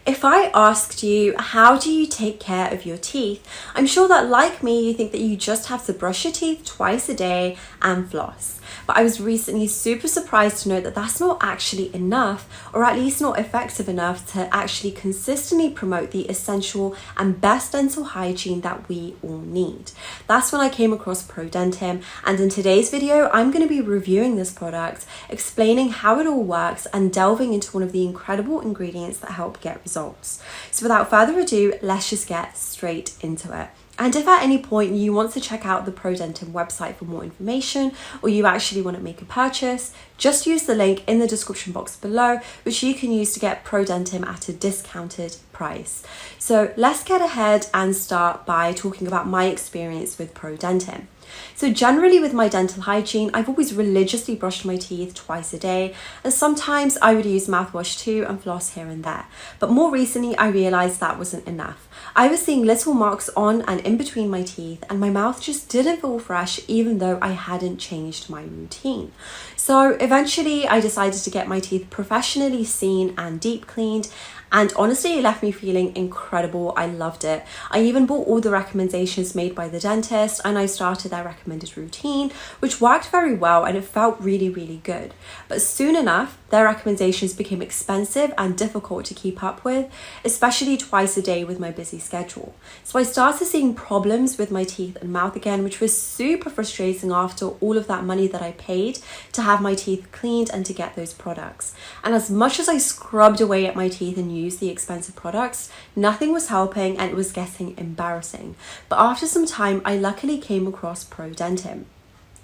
If I asked you, how do you take care of your teeth? I'm sure that, like me, you think that you just have to brush your teeth twice a day and floss. But I was recently super surprised to know that that's not actually enough, or at least not effective enough to actually consistently promote the essential and best dental hygiene that we all need. That's when I came across Prodentim, and in today's video, I'm going to be reviewing this product, explaining how it all works, and delving into one of the incredible ingredients that help get results. So without further ado, let's just get straight into it. And if at any point you want to check out the Prodentim website for more information, or you actually want to make a purchase, just use the link in the description box below, which you can use to get Prodentim at a discounted price. So let's get ahead and start by talking about my experience with Prodentim. So generally with my dental hygiene, I've always religiously brushed my teeth twice a day, and sometimes I would use mouthwash too and floss here and there. But more recently, I realized that wasn't enough. I was seeing little marks on and in between my teeth, and my mouth just didn't feel fresh even though I hadn't changed my routine. So eventually I decided to get my teeth professionally seen and deep cleaned, and honestly, it left me feeling incredible. I loved it. I even bought all the recommendations made by the dentist, and I started their recommended routine, which worked very well, and it felt really, really good. But soon enough, their recommendations became expensive and difficult to keep up with, especially twice a day with my busy schedule. So I started seeing problems with my teeth and mouth again, which was super frustrating after all of that money that I paid to have my teeth cleaned and to get those products. And as much as I scrubbed away at my teeth and used the expensive products, nothing was helping, and it was getting embarrassing. But after some time, I luckily came across Prodentim.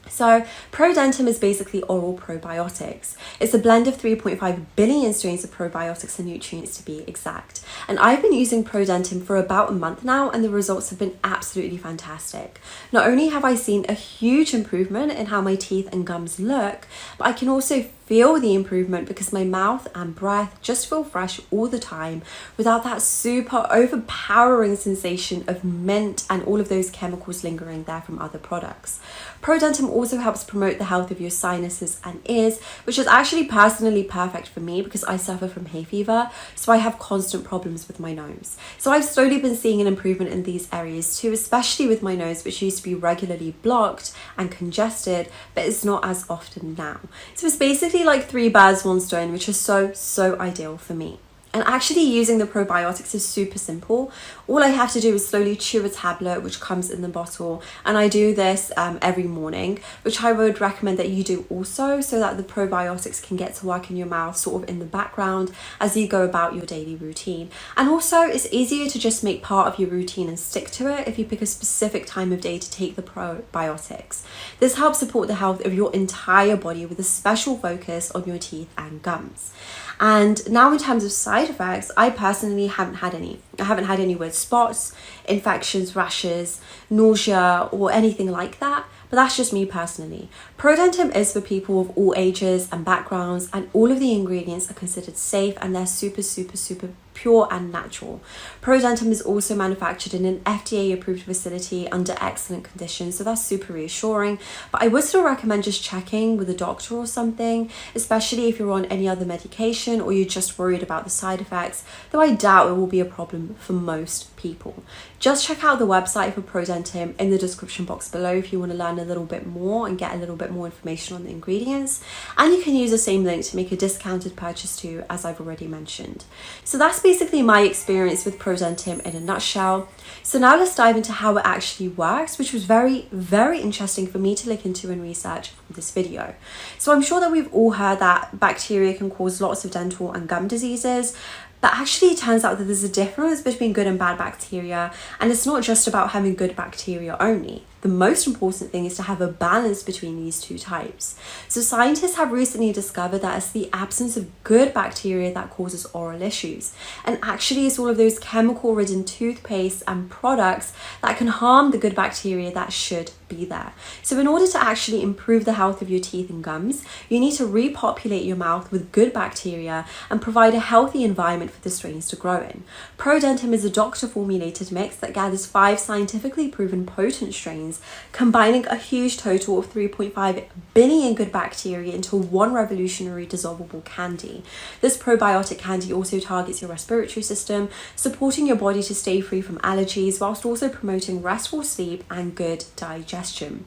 So Prodentim is basically oral probiotics. It's a blend of 3.5 billion strains of probiotics and nutrients, to be exact. And I've been using Prodentim for about a month now, and the results have been absolutely fantastic. Not only have I seen a huge improvement in how my teeth and gums look, but I can also feel the improvement because my mouth and breath just feel fresh all the time without that super overpowering sensation of mint and all of those chemicals lingering there from other products. Prodentim also helps promote the health of your sinuses and ears, which is actually personally perfect for me because I suffer from hay fever, so I have constant problems with my nose. So I've slowly been seeing an improvement in these areas too, especially with my nose, which used to be regularly blocked and congested, but it's not as often now. So it's basically like 3 birds, 1 stone, which is so ideal for me. And actually using the probiotics is super simple. All I have to do is slowly chew a tablet, which comes in the bottle, and I do this every morning, which I would recommend that you do also, so that the probiotics can get to work in your mouth sort of in the background as you go about your daily routine. And also it's easier to just make part of your routine and stick to it if you pick a specific time of day to take the probiotics. This helps support the health of your entire body with a special focus on your teeth and gums. And now in terms of side effects, I personally haven't had any. I haven't had any weird spots, infections, rashes, nausea, or anything like that. But that's just me personally. Prodentim is for people of all ages and backgrounds, and all of the ingredients are considered safe, and they're super pure and natural. Prodentim is also manufactured in an FDA approved facility under excellent conditions, so that's super reassuring. But I would still recommend just checking with a doctor or something, especially if you're on any other medication or you're just worried about the side effects, though I doubt it will be a problem for most people. Just check out the website for Prodentim in the description box below if you want to learn a little bit more and get a little bit more information on the ingredients, and you can use the same link to make a discounted purchase too, as I've already mentioned. So that's basically my experience with Prodentim in a nutshell. So now let's dive into how it actually works, which was very interesting for me to look into and research for this video. So I'm sure that we've all heard that bacteria can cause lots of dental and gum diseases, but actually it turns out that there's a difference between good and bad bacteria, and it's not just about having good bacteria only. The most important thing is to have a balance between these two types. So scientists have recently discovered that it's the absence of good bacteria that causes oral issues. And actually it's all of those chemical-ridden toothpaste and products that can harm the good bacteria that should be there. So in order to actually improve the health of your teeth and gums, you need to repopulate your mouth with good bacteria and provide a healthy environment for the strains to grow in. Prodentim is a doctor-formulated mix that gathers 5 scientifically proven potent strains, combining a huge total of 3.5 billion good bacteria into one revolutionary dissolvable candy. This probiotic candy also targets your respiratory system, supporting your body to stay free from allergies whilst also promoting restful sleep and good digestion.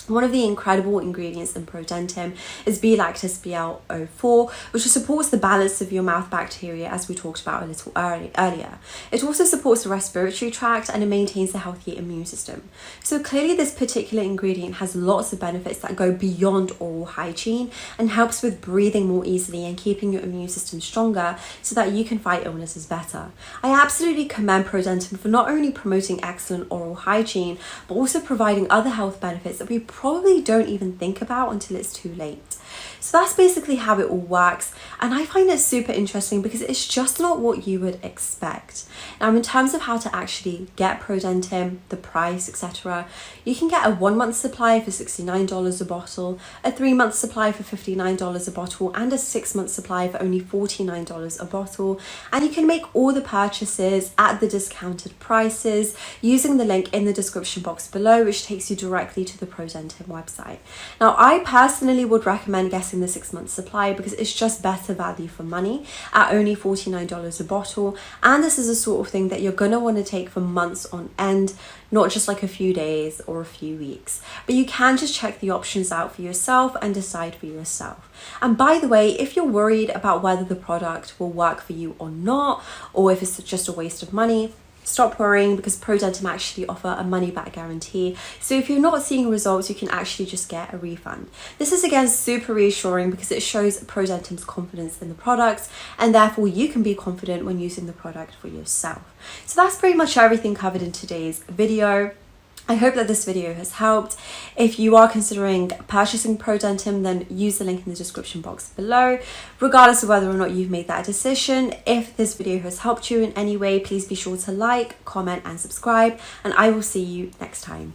One of the incredible ingredients in Prodentim is B-lactis BL04, which supports the balance of your mouth bacteria, as we talked about a little earlier. It also supports the respiratory tract and it maintains a healthy immune system. So clearly this particular ingredient has lots of benefits that go beyond oral hygiene and helps with breathing more easily and keeping your immune system stronger so that you can fight illnesses better. I absolutely commend Prodentim for not only promoting excellent oral hygiene, but also providing other health benefits that we probably don't even think about until it's too late. So that's basically how it all works, and I find it super interesting because it's just not what you would expect. Now, in terms of how to actually get Prodentim, the price, etc., you can get a 1-month supply for $69 a bottle, a 3-month supply for $59 a bottle, and a 6-month supply for only $49 a bottle, and you can make all the purchases at the discounted prices using the link in the description box below, which takes you directly to the Prodentim website. Now, I personally would recommend getting the 6-month supply because it's just better value for money at only $49 a bottle, and this is a sort of thing that you're going to want to take for months on end, not just like a few days or a few weeks. But you can just check the options out for yourself and decide for yourself. And by the way, if you're worried about whether the product will work for you or not, or if it's just a waste of money, stop worrying because Prodentim actually offer a money back guarantee. So if you're not seeing results, you can actually just get a refund. This is again super reassuring because it shows Prodentim's confidence in the products, and therefore you can be confident when using the product for yourself. So that's pretty much everything covered in today's video. I hope that this video has helped. If you are considering purchasing Prodentim, then use the link in the description box below. Regardless of whether or not you've made that decision, if this video has helped you in any way, please be sure to like, comment and subscribe, and I will see you next time.